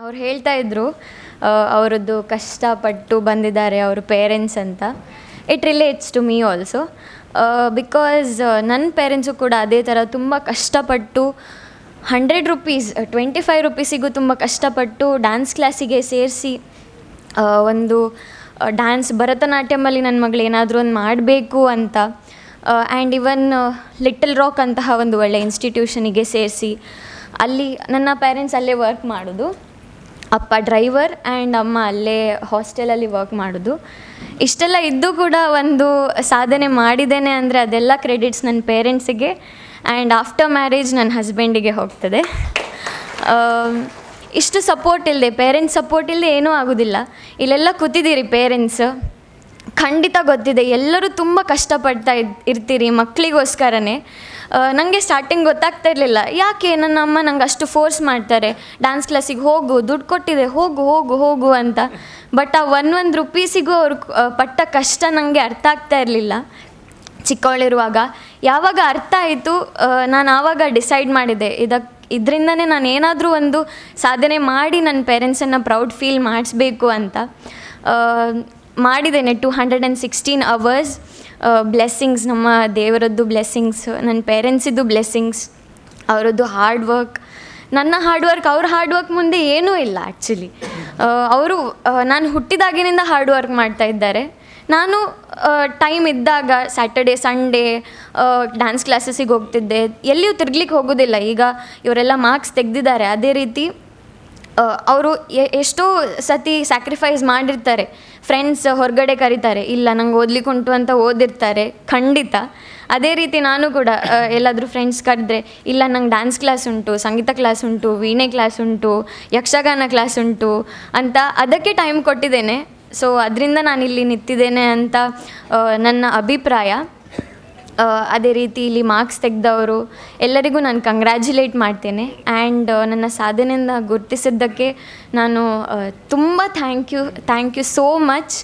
ಅವ್ರು ಹೇಳ್ತಾ ಇದ್ದರು ಅವರದ್ದು ಕಷ್ಟಪಟ್ಟು ಬಂದಿದ್ದಾರೆ ಅವ್ರ ಪೇರೆಂಟ್ಸ್ ಅಂತ. It relates to me also because ನನ್ನ ಪೇರೆಂಟ್ಸು ಕೂಡ ಅದೇ ಥರ ತುಂಬ ಕಷ್ಟಪಟ್ಟು 100 ರೂಪೀಸ್ 25 ರೂಪೀಸಿಗೂ ತುಂಬ ಕಷ್ಟಪಟ್ಟು ಡ್ಯಾನ್ಸ್ ಕ್ಲಾಸಿಗೆ ಸೇರಿಸಿ ಒಂದು ಡ್ಯಾನ್ಸ್ ಭರತನಾಟ್ಯಮಲ್ಲಿ ನನ್ನ ಮಗಳು ಏನಾದರೂ ಒಂದು ಮಾಡಬೇಕು ಅಂತ ಆ್ಯಂಡ್ ಇವನ್ ಲಿಟಲ್ ರಾಕ್ ಅಂತಹ ಒಂದು ಒಳ್ಳೆಯ ಇನ್ಸ್ಟಿಟ್ಯೂಷನಿಗೆ ಸೇರಿಸಿ ಅಲ್ಲಿ ನನ್ನ ಪೇರೆಂಟ್ಸ್ ಅಲ್ಲೇ ವರ್ಕ್ ಮಾಡೋದು. ಅಪ್ಪ ಡ್ರೈವರ್ ಆ್ಯಂಡ್ ಅಮ್ಮ ಅಲ್ಲೇ ಹಾಸ್ಟೆಲಲ್ಲಿ ವರ್ಕ್ ಮಾಡೋದು. ಇಷ್ಟೆಲ್ಲ ಇದ್ದು ಕೂಡ ಒಂದು ಸಾಧನೆ ಮಾಡಿದ್ದೇನೆ ಅಂದರೆ ಅದೆಲ್ಲ ಕ್ರೆಡಿಟ್ಸ್ ನನ್ನ ಪೇರೆಂಟ್ಸಿಗೆ ಆ್ಯಂಡ್ ಆಫ್ಟರ್ ಮ್ಯಾರೇಜ್ ನನ್ನ ಹಸ್ಬೆಂಡಿಗೆ ಹೋಗ್ತದೆ. ಇಷ್ಟು ಸಪೋರ್ಟ್ ಇಲ್ಲದೆ, ಪೇರೆಂಟ್ಸ್ ಸಪೋರ್ಟ್ ಇಲ್ಲದೆ ಏನೂ ಆಗೋದಿಲ್ಲ. ಇಲ್ಲೆಲ್ಲ ಕೂತಿದ್ದೀರಿ ಪೇರೆಂಟ್ಸ್, ಖಂಡಿತ ಗೊತ್ತಿದೆ ಎಲ್ಲರೂ ತುಂಬ ಕಷ್ಟಪಡ್ತಾ ಇರ್ತೀರಿ ಮಕ್ಕಳಿಗೋಸ್ಕರನೇ. ನನಗೆ ಸ್ಟಾರ್ಟಿಂಗ್ ಗೊತ್ತಾಗ್ತಾ ಇರಲಿಲ್ಲ, ಯಾಕೆ ನನ್ನ ಅಮ್ಮ ನಂಗೆ ಅಷ್ಟು ಫೋರ್ಸ್ ಮಾಡ್ತಾರೆ, ಡ್ಯಾನ್ಸ್ ಕ್ಲಾಸಿಗೆ ಹೋಗು, ದುಡ್ಡು ಕೊಟ್ಟಿದೆ, ಹೋಗು ಹೋಗು ಹೋಗು ಅಂತ. ಬಟ್ ಆ ಒಂದು ರೂಪೀಸಿಗೂ ಅವ್ರು ಪಟ್ಟ ಕಷ್ಟ ನನಗೆ ಅರ್ಥ ಆಗ್ತಾ ಇರಲಿಲ್ಲ ಚಿಕ್ಕವಳಿರುವಾಗ. ಯಾವಾಗ ಅರ್ಥ ಆಯಿತು ನಾನು ಆವಾಗ ಡಿಸೈಡ್ ಮಾಡಿದೆ, ಇದರಿಂದನೇ ನಾನು ಏನಾದರೂ ಒಂದು ಸಾಧನೆ ಮಾಡಿ ನನ್ನ ಪೇರೆಂಟ್ಸನ್ನು ಪ್ರೌಡ್ ಫೀಲ್ ಮಾಡಿಸ್ಬೇಕು ಅಂತ. ಮಾಡಿದ್ದೇನೆ 216 ಅವರ್ಸ್. ಬ್ಲೆಸ್ಸಿಂಗ್ಸ್, ನಮ್ಮ ದೇವರದ್ದು ಬ್ಲೆಸ್ಸಿಂಗ್ಸ್, ನನ್ನ ಪೇರೆಂಟ್ಸಿದ್ದು ಬ್ಲೆಸ್ಸಿಂಗ್ಸ್, ಅವರದ್ದು ಹಾರ್ಡ್ ವರ್ಕ್, ನನ್ನ ಹಾರ್ಡ್ ವರ್ಕ್, ಅವ್ರ ಹಾರ್ಡ್ ವರ್ಕ್ ಮುಂದೆ ಏನೂ ಇಲ್ಲ ಆ್ಯಕ್ಚುಲಿ. ಅವರು ನಾನು ಹುಟ್ಟಿದಾಗಿನಿಂದ ಹಾರ್ಡ್ ವರ್ಕ್ ಮಾಡ್ತಾ ಇದ್ದಾರೆ. ನಾನು ಟೈಮ್ ಇದ್ದಾಗ ಸ್ಯಾಟರ್ಡೇ ಸಂಡೇ ಡ್ಯಾನ್ಸ್ ಕ್ಲಾಸಸ್ಸಿಗೆ ಹೋಗ್ತಿದ್ದೆ, ಎಲ್ಲಿಯೂ ತಿರ್ಗ್ಲಿಕ್ಕೆ ಹೋಗೋದಿಲ್ಲ. ಈಗ ಇವರೆಲ್ಲ ಮಾರ್ಕ್ಸ್ ತೆಗೆದಿದ್ದಾರೆ, ಅದೇ ರೀತಿ ಅವರು ಎಷ್ಟೋ ಸತಿ ಸ್ಯಾಕ್ರಿಫೈಸ್ ಮಾಡಿರ್ತಾರೆ. ಫ್ರೆಂಡ್ಸ್ ಹೊರಗಡೆ ಕರೀತಾರೆ, ಇಲ್ಲ ನಂಗೆ ಓದ್ಲಿಕ್ಕೆ ಉಂಟು ಅಂತ ಓದಿರ್ತಾರೆ ಖಂಡಿತ. ಅದೇ ರೀತಿ ನಾನು ಕೂಡ ಎಲ್ಲಾದರೂ ಫ್ರೆಂಡ್ಸ್ ಕರೆದ್ರೆ, ಇಲ್ಲ ನಂಗೆ ಡ್ಯಾನ್ಸ್ ಕ್ಲಾಸ್ ಉಂಟು, ಸಂಗೀತ ಕ್ಲಾಸ್ ಉಂಟು, ವೀಣೆ ಕ್ಲಾಸ್ ಉಂಟು, ಯಕ್ಷಗಾನ ಕ್ಲಾಸ್ ಉಂಟು ಅಂತ ಅದಕ್ಕೆ ಟೈಮ್ ಕೊಟ್ಟಿದ್ದೇನೆ. ಸೊ ಅದರಿಂದ ನಾನಿಲ್ಲಿ ನಿಂತಿದ್ದೇನೆ ಅಂತ ನನ್ನ ಅಭಿಪ್ರಾಯ. ಅದೇ ರೀತಿ ಇಲ್ಲಿ ಮಾರ್ಕ್ಸ್ ತೆಗೆದವರು ಎಲ್ಲರಿಗೂ ನಾನು ಕಂಗ್ರ್ಯಾಚುಲೇಟ್ ಮಾಡ್ತೇನೆ. ಆ್ಯಂಡ್ ನನ್ನ ಸಾಧನೆಯಿಂದ ಗುರುತಿಸಿದ್ದಕ್ಕೆ ನಾನು ತುಂಬ ಥ್ಯಾಂಕ್ ಯು ಸೋ ಮಚ್.